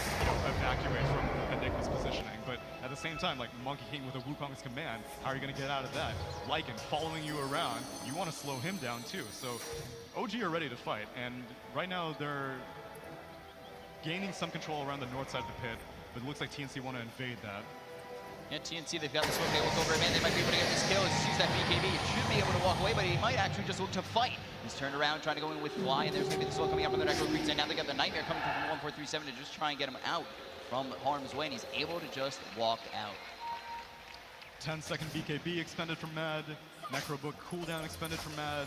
evacuate from Enigma's positioning. But at the same time, like Monkey King with a Wukong's command, how are you going to get out of that? Lycan following you around, you want to slow him down too. So OG are ready to fight, and right now they're gaining some control around the north side of the pit, but it looks like TNC want to invade that. Yeah, TNC, they've got the smoke, they look over it, man, they might be able to get this kill. He's used that BKB, he should be able to walk away, but he might actually just look to fight. He's turned around, trying to go in with Fly, and there's going to be the slow coming up from the Necro Creeps, and now they got the Nightmare coming from 1437 to just try and get him out from harm's way, and he's able to just walk out. 10-second BKB expended from Mad. Necrobook cooldown expended from Mad.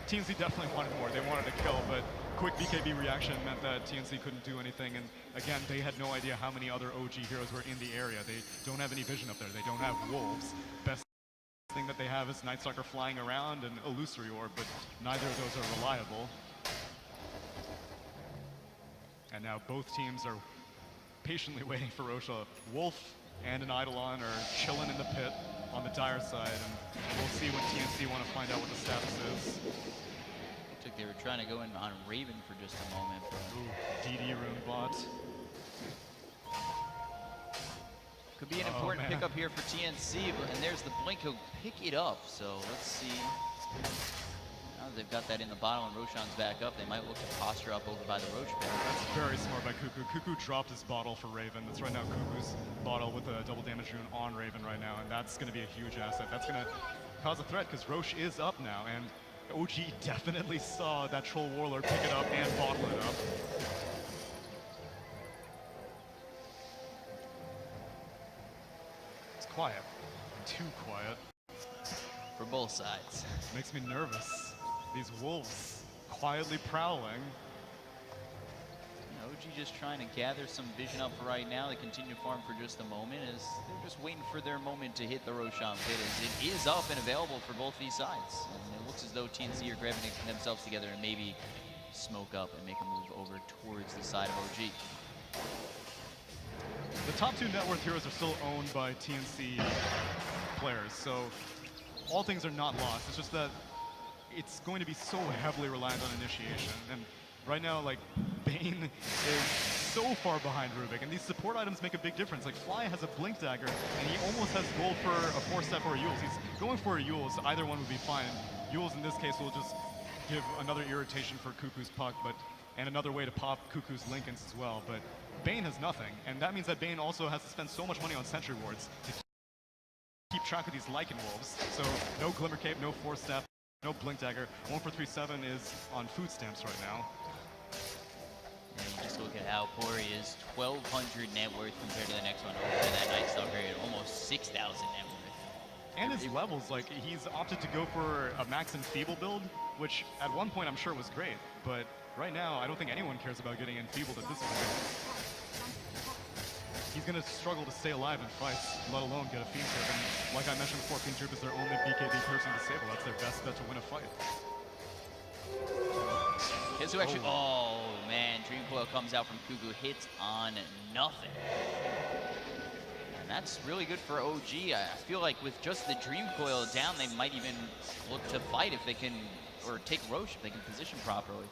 TNC definitely wanted more. They wanted to kill, but quick BKB reaction meant that TNC couldn't do anything. And again, they had no idea how many other OG heroes were in the area. They don't have any vision up there. They don't have wolves. Best thing that they have is Night Stalker flying around and Illusory Orb, but neither of those are reliable. And now both teams are patiently waiting for Rocha. Wolf and an Eidolon are chilling in the pit on the Dire side, and we'll see when TNC want to find out what the status is. Looks like they were trying to go in on Raven for just a moment. Ooh, DD rune bot. Could be an important pickup here for TNC, and there's the blink, he'll pick it up, so let's see. Now they've got that in the bottom and Roshan's back up, they might look to posture up over by the Roche pit. That's very smart by Kuku. Kuku dropped his bottle for Raven. That's right now Kuku's bottle with a double damage rune on Raven right now, and that's going to be a huge asset. That's going to cause a threat, because Roche is up now, and OG definitely saw that Troll Warlord pick it up and bottle it up. It's quiet. Too quiet. For both sides. Makes me nervous. These wolves quietly prowling. OG just trying to gather some vision up for right now. They continue to farm for just a moment as they're just waiting for their moment to hit the Roshan pit, as it is up and available for both these sides. And it looks as though TNC are grabbing themselves together and maybe smoke up and make a move over towards the side of OG. The top two net worth heroes are still owned by TNC players, so all things are not lost. It's just that it's going to be so heavily reliant on initiation. And right now, like, Bane is so far behind Rubik, and these support items make a big difference. Like, Fly has a Blink Dagger, and he almost has gold for a 4-step or a Yules. He's going for a Yules, either one would be fine. Yules in this case will just give another irritation for Cuckoo's Puck, and another way to pop Cuckoo's Lincolns as well. But Bane has nothing, and that means that Bane also has to spend so much money on sentry wards to keep track of these Lycan wolves. So no Glimmer Cape, no 4-step, no Blink Dagger. 1437 is on food stamps right now. And you just look at how poor he is. 1,200 net worth compared to the next one over that Night Stalker at almost 6,000 net worth. And his levels, like, he's opted to go for a Max Enfeeble build, which at one point I'm sure was great, but right now I don't think anyone cares about getting enfeebled at this point. He's going to struggle to stay alive in fights, let alone get a Fiend Grip. And like I mentioned before, Fiend Grip is their only BKB piercing disable. That's their best bet to win a fight. Kezu actually, oh man, Dream Coil comes out from Kuku, hits on nothing. And that's really good for OG. I feel like with just the Dream Coil down, they might even look to fight if they can, or take Roche if they can position properly.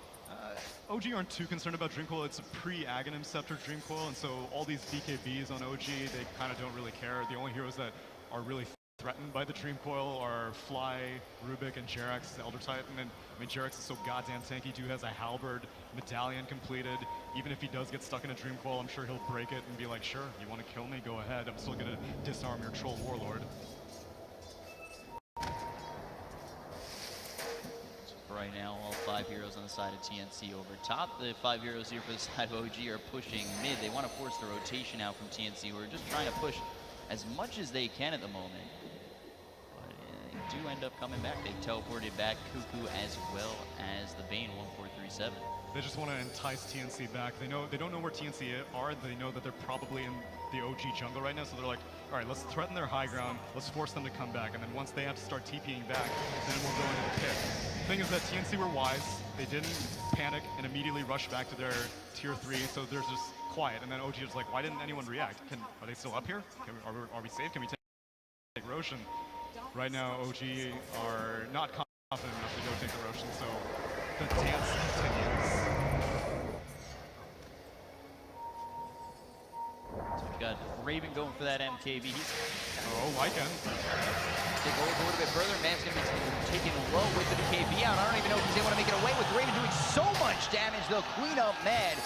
OG aren't too concerned about Dream Coil. It's a pre-Aghanim Scepter Dream Coil, and so all these BKBs on OG, they kind of don't really care. The only heroes that are really threatened by the Dream Coil are Fly, Rubik, and Jerax, the Elder Titan. And I mean, Jerax is so goddamn tanky. Dude has a Halberd medallion completed. Even if he does get stuck in a Dream Coil, I'm sure he'll break it and be like, sure, you want to kill me? Go ahead. I'm still going to disarm your Troll Warlord. Right now, all 5 heroes on the side of TNC over top. The 5 heroes here for the side of OG are pushing mid. They want to force the rotation out from TNC, who are just trying to push as much as they can at the moment. But do end up coming back. They've teleported back Cuckoo as well as the Bane 1437. They just want to entice TNC back. They don't know where TNC are. They know that they're probably in the OG jungle right now, so they're like, all right, let's threaten their high ground. Let's force them to come back, and then once they have to start TPing back, then we'll go into the pit. The thing is that TNC were wise. They didn't panic and immediately rush back to their tier 3, so there's just quiet. And then OG was like, why didn't anyone react? Are they still up here? Are we safe? Can we take Roshan? Right now, OG are not confident enough to go take the Roshan, so the dance continues. So we've got Raven going for that MKB. Oh, Lycan. They go a little bit further. Man's going to be taken low with the BKB out. I don't even know if he's able to make it away with Raven doing so much damage. They'll clean up Mad.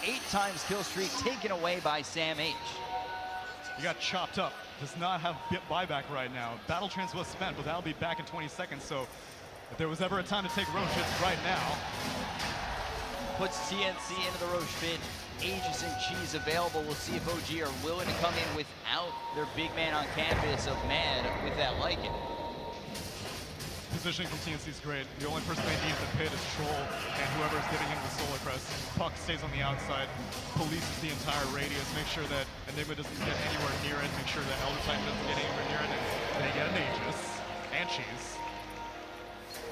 8 times kill streak taken away by Sam H. He got chopped up. Does not have buyback right now. Battle Trance was spent, but that'll be back in 20 seconds. So if there was ever a time to take Roche, it's right now. Puts TNC into the Roche pit. Aegis and Cheese available. We'll see if OG are willing to come in without their big man on campus of Mad with that Lycan. Positioning from TNC is great. The only person they need in the pit is Troll, and whoever is giving him the Solar Crest. Puck stays on the outside, polices the entire radius, make sure that Enigma doesn't get anywhere near it, make sure that Elder Titan doesn't get anywhere near it, and they get an Aegis and Cheese.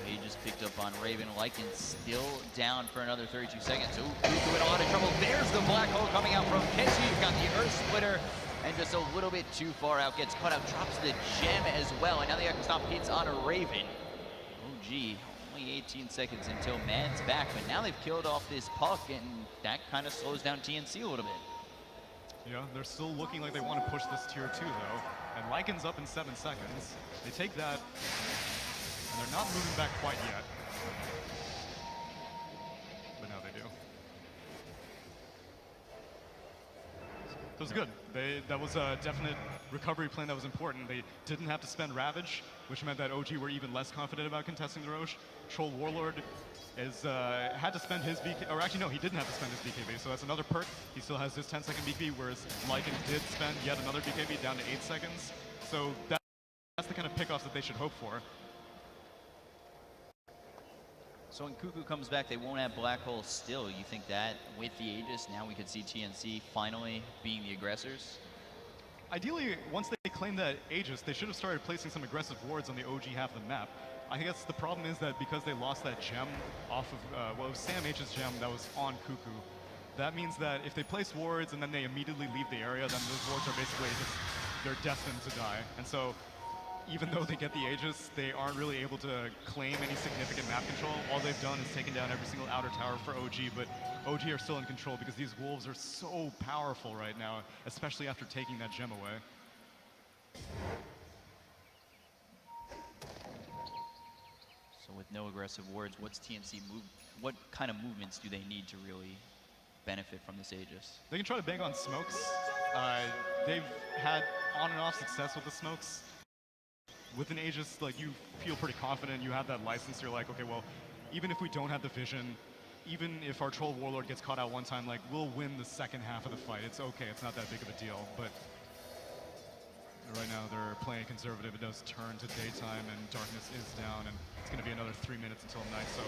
Aegis picked up on Raven. Lycan still down for another 32 seconds. Ooh, Cuckoo in a lot of trouble. There's the black hole coming out from Kesu. You've got the Earth Splitter, and just a little bit too far out. Gets cut out, drops the gem as well, and now the Echo Stomp hits on a Raven. OG, only 18 seconds until Mad's back, but now they've killed off this Puck, and that kind of slows down TNC a little bit. Yeah, they're still looking like they want to push this tier 2 though, and Lycan's up in 7 seconds. They take that, and they're not moving back quite yet. But now they do. So it was good. That was a definite recovery plan that was important. They didn't have to spend Ravage, which meant that OG were even less confident about contesting the Roche. Troll Warlord had to spend his BK, or actually no, he didn't have to spend his BKB, so that's another perk. He still has his 10-second BKB, whereas Lycan did spend yet another BKB down to 8 seconds. So that's the kind of pickoffs that they should hope for. So when Cuckoo comes back, they won't have Black Hole still. You think that with the Aegis, now we could see TNC finally being the aggressors? Ideally, once they claim that Aegis, they should have started placing some aggressive wards on the OG half of the map. I guess the problem is that because they lost that gem off of, well, it was Sam H's gem that was on Cuckoo. That means that if they place wards and then they immediately leave the area, then those wards are basically just, they're destined to die. And so, even though they get the Aegis, they aren't really able to claim any significant map control. All they've done is taken down every single outer tower for OG, but OG are still in control because these wolves are so powerful right now, especially after taking that gem away. So with no aggressive wards, what's TNC move? What kind of movements do they need to really benefit from this Aegis? They can try to bang on smokes. They've had on and off success with the smokes. With an Aegis, like, you feel pretty confident, you have that license, you're like, okay, well, even if we don't have the vision, even if our Troll Warlord gets caught out one time, like, we'll win the second half of the fight. It's okay, it's not that big of a deal, but right now they're playing conservative. It does turn to daytime and darkness is down, and it's gonna be another 3 minutes until night, so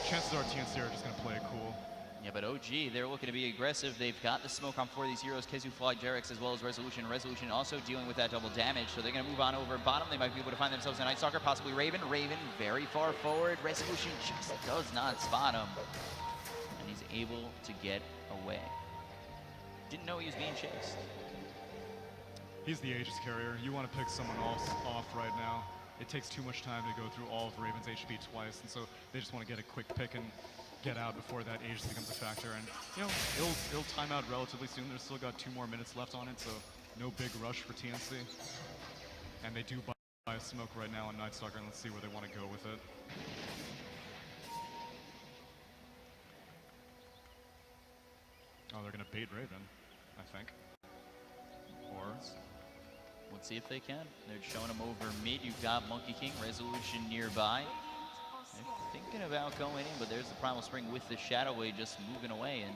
chances are TNC are just gonna play it cool. Yeah, but OG, they're looking to be aggressive. They've got the smoke on 4 of these heroes, Kezu, Fly, Jerex, as well as Resolution. Resolution also dealing with that double damage, so they're going to move on over bottom. They might be able to find themselves a Night Stalker, possibly Raven. Raven very far forward. Resolution just does not spot him, and he's able to get away. Didn't know he was being chased. He's the Aegis carrier. You want to pick someone else off right now. It takes too much time to go through all of Raven's HP twice, and so they just want to get a quick pick and get out before that Aegis becomes a factor. And, you know, it'll time out relatively soon. There's still got 2 more minutes left on it, so no big rush for TNC. And they do buy a smoke right now on Night Stalker, and let's see where they want to go with it. Oh, they're going to bait Raven, I think. Or let's see if they can. They're showing him over mid. You've got Monkey King, Resolution nearby. They're thinking about going in, but there's the Primal Spring with the Shadow Wave just moving away, and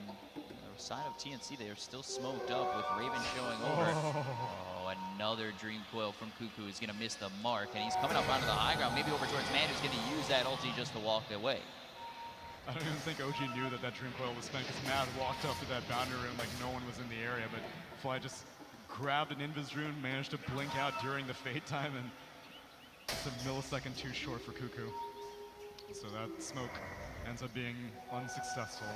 side of TNC, they are still smoked up with Raven showing over. Oh, another Dream Coil from Kuku is gonna miss the mark, and he's coming up onto the high ground, maybe over towards Mad, who's gonna use that ulti just to walk away. I don't even think OG knew that that Dream Coil was spent, because Mad walked up to that boundary room like no one was in the area, but Fly just grabbed an Invis rune, managed to blink out during the fade time, and it's a millisecond too short for Kuku. So that smoke ends up being unsuccessful.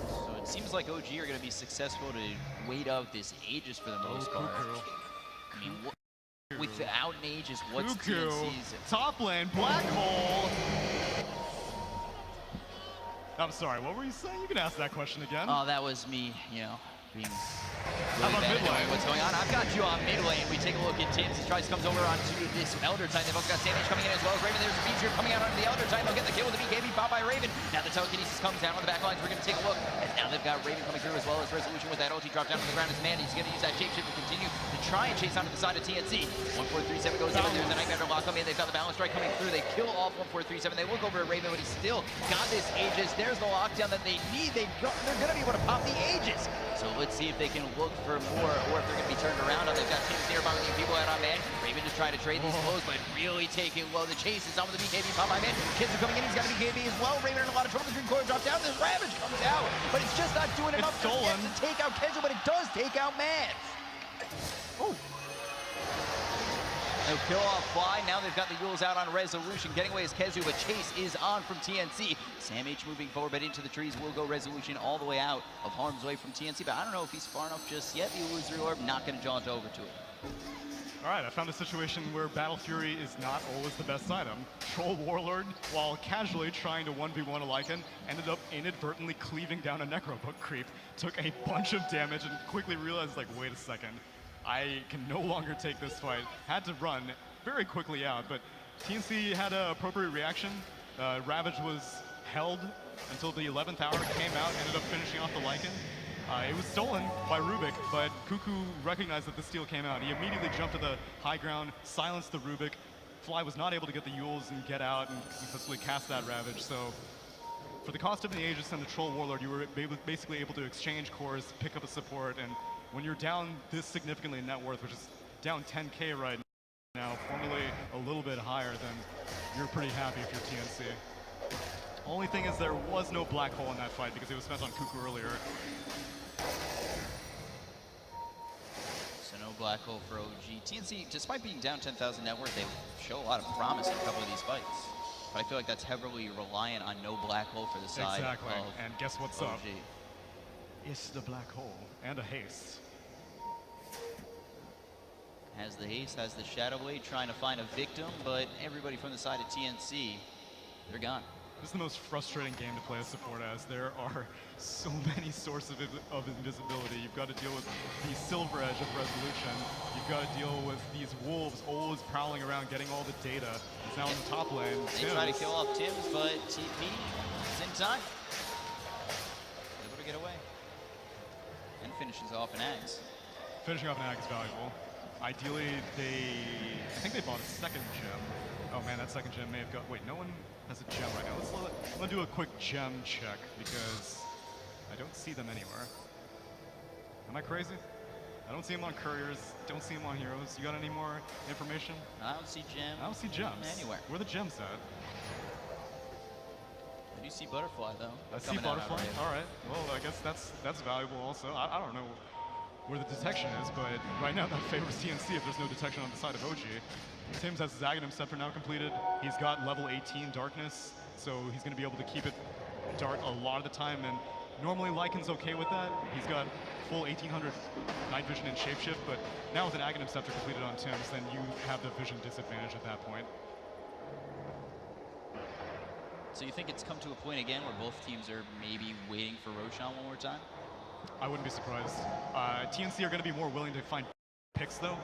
So it seems like OG are going to be successful to wait out this Aegis for the most part. Kuku. I mean, without an Aegis, what's Kuku, TNC's? top lane, Black Hole. I'm sorry, what were you saying? You can ask that question again. Oh, that was me, you know, being How really about bad at mid lane? knowing what's going on. I've got you on mid lane. We take a look at Tims. He tries, comes over onto this Elder Titan. They've also got Sandage coming in as well as Raven. There's a feature coming out onto the Elder Titan. They'll get the kill with the BKB pop by Raven. Now the telekinesis comes down on the back lines. We're going to take a look. As now they've got Raven coming through as well as Resolution with that ulti drop down to the ground as Mandy. He's going to use that shapeshift to continue to try and chase onto the side of TNC. 1437 goes in. There's a Nightmare lock coming in. They've got the balance strike coming through. They kill off 1437. They look over at Raven, but he's still got this Aegis. There's the lockdown that they need. They're going to be able to pop the Aegis. So let's see if they can look for more, or if they're going to be turned around. They've got Tims nearby with the people out on Man. Raven just trying to trade these blows, but really taking low. The chase is on with the BKB pop by Man. Kids are coming in. He's got a BKB as well. Raven in a lot of trouble. The Dream Coil drops down. This Ravage comes out, but it's just not doing enough to take out Kenzo, but it does take out Man. Oh. They'll kill off Fly. Now they've got the Yules out on Resolution. Getting away is Kezu, but Chase is on from TNC. Sam H moving forward, but into the trees will go Resolution all the way out of harm's way from TNC, but I don't know if he's far enough just yet. The illusory orb not going to jaunt over to it. All right, I found a situation where Battle Fury is not always the best item. Troll Warlord, while casually trying to 1v1 a Lycan, ended up inadvertently cleaving down a Necrobook creep, took a bunch of damage, and quickly realized, like, wait a second, I can no longer take this fight. Had to run very quickly out, but TNC had an appropriate reaction. Ravage was held until the 11th hour, came out, ended up finishing off the Lycan. It was stolen by Rubik, but Kuku recognized that the steal came out. He immediately jumped to the high ground, silenced the Rubik. Fly was not able to get the Yules and get out and successfully cast that Ravage, so for the cost of the Aegis and the Troll Warlord, you were basically able to exchange cores, pick up a support, and when you're down this significantly in net worth, which is down 10K right now, formerly a little bit higher, then you're pretty happy if you're TNC. Only thing is there was no Black Hole in that fight because it was spent on Kuku earlier. So no Black Hole for OG. TNC, despite being down 10,000 net worth, they show a lot of promise in a couple of these fights. But I feel like that's heavily reliant on no Black Hole for the side Exactly, of and guess what's OG. up? It's the Black Hole and a haste. Has the haste, has the Shadow Blade, trying to find a victim, but everybody from the side of TNC, they're gone. This is the most frustrating game to play as support as. There are so many sources of invisibility. You've got to deal with the Silver Edge of Resolution. You've got to deal with these wolves always prowling around, getting all the data. He's now in the top lane. They try to kill off Tims, but TP is in time. Able to get away. And finishes off an Axe. Finishing off an Ag is valuable. Ideally, I think they bought a second gem. Oh man, that second gem may have got, wait, no one has a gem right now. I'm gonna do a quick gem check because I don't see them anywhere. Am I crazy? I don't see them on couriers, don't see them on heroes. You got any more information? I don't see gems. I don't see gems. Anywhere. Where are the gems at? I do see Butterfly though. I see Butterfly. All right. Well, I guess that's valuable also. I don't know where the detection is, but right now that favors TNC if there's no detection on the side of OG. Tims has his Aghanim Scepter now completed. He's got level 18 Darkness, so he's going to be able to keep it dark a lot of the time, and normally Lycan's okay with that. He's got full 1800 night vision and shapeshift, but now with an Aghanim Scepter completed on Tims, then you have the vision disadvantage at that point. So you think it's come to a point again where both teams are maybe waiting for Roshan one more time? I wouldn't be surprised. TNC are going to be more willing to find picks, though.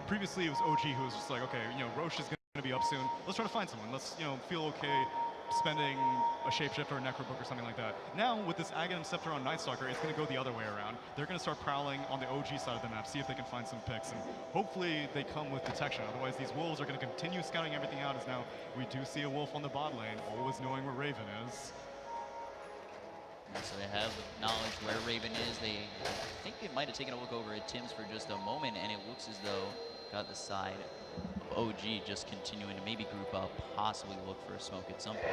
Previously, it was OG who was just like, okay, Roche is going to be up soon. Let's try to find someone. Let's, feel okay spending a Shapeshift or a Necrobook or something like that. Now, with this Aghanim Scepter on Nightstalker, it's going to go the other way around. They're going to start prowling on the OG side of the map, see if they can find some picks, and hopefully they come with detection. Otherwise, these wolves are going to continue scouting everything out, as now we do see a wolf on the bot lane, always knowing where Raven is. So they have knowledge where Raven is. I think it might have taken a look over at Tim's for just a moment, and it looks as though got the side of OG just continuing to maybe group up, possibly look for a smoke at some point.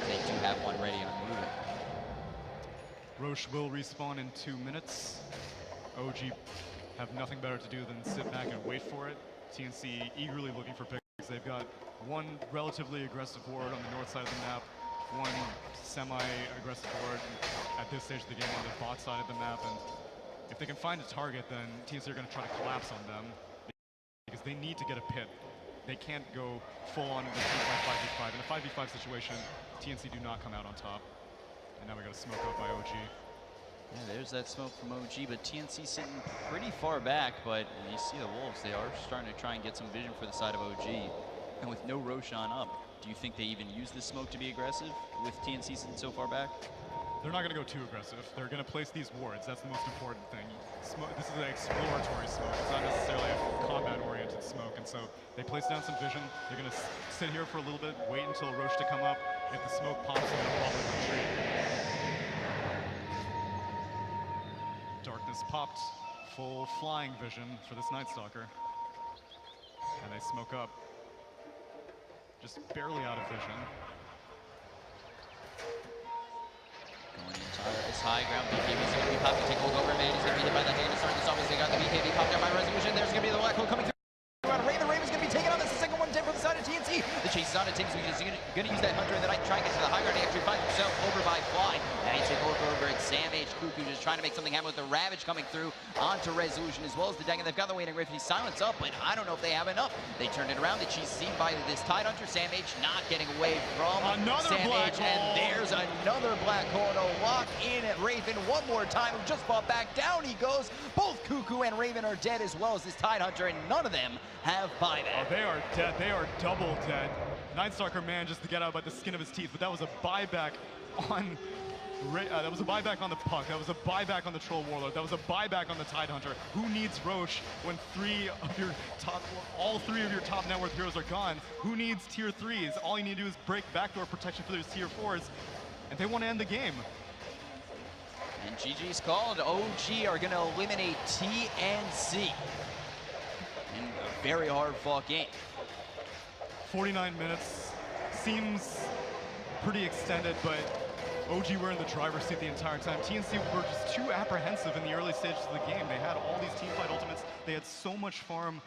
They do have one ready on moving. Roche will respawn in 2 minutes. OG have nothing better to do than sit back and wait for it. TNC eagerly looking for picks. They've got one relatively aggressive ward on the north side of the map, one semi-aggressive ward at this stage of the game on the bot side of the map, and if they can find a target, then TNC are going to try to collapse on them because they need to get a pit. They can't go full on the 5v5. In a 5v5 situation, TNC do not come out on top. And now we got a smoke up by OG. Yeah, there's that smoke from OG, but TNC sitting pretty far back, but you see the Wolves, they are starting to try and get some vision for the side of OG. And with no Roshan up, do you think they even use this smoke to be aggressive with TNC sitting so far back? They're not going to go too aggressive. They're going to place these wards. That's the most important thing. This is an exploratory smoke. It's not necessarily a combat-oriented smoke. And so they place down some vision. They're going to sit here for a little bit, wait until Roche to come up. If the smoke pops, they're going to probably retreat. Darkness popped. Full flying vision for this Night Stalker. And they smoke up. Just barely out of vision. Going into this high ground, BKB's going to be popping, take a look over, man. He's going to be hit by that Dana Start. This obviously got the BKB popped out by Resolution. There's going to be the black hole coming through. Raven. Raven's going to be taken on. This is the second 110 from the side of TNC. The chase is on to Tim, so he's going to use that Hunter in the night and try and get to the high ground. He actually finds himself over by Fly. And he take a look over at Sam H. Cuckoo, just trying to make something happen with the Ravage coming through onto Resolution as well as the Dang. And they've got the Waning Rift. He's silenced up, but I don't know if they have enough. They turned it around. The cheese seen by this Tidehunter. Sam H. not getting away from another Sam black H. hole. And there's another black hole to lock in at Raven one more time. Who just fought back. Down he goes. Both Cuckoo and Raven are dead as well as this Tidehunter, and none of them have buyback. Oh, they are dead. They are double dead. Night Stalker managed to get out by the skin of his teeth, but that was a buyback on that was a buyback on the Puck. That was a buyback on the Troll Warlord. That was a buyback on the Tidehunter. Who needs Roche when all three of your top net worth heroes are gone? Who needs tier 3s? All you need to do is break backdoor protection for those tier 4s, and they want to end the game. And GG's called. OG are going to eliminate TNC in a very hard-fought game. 49 minutes seems pretty extended, but OG were in the driver's seat the entire time. TNC were just too apprehensive in the early stages of the game. They had all these teamfight ultimates. They had so much farm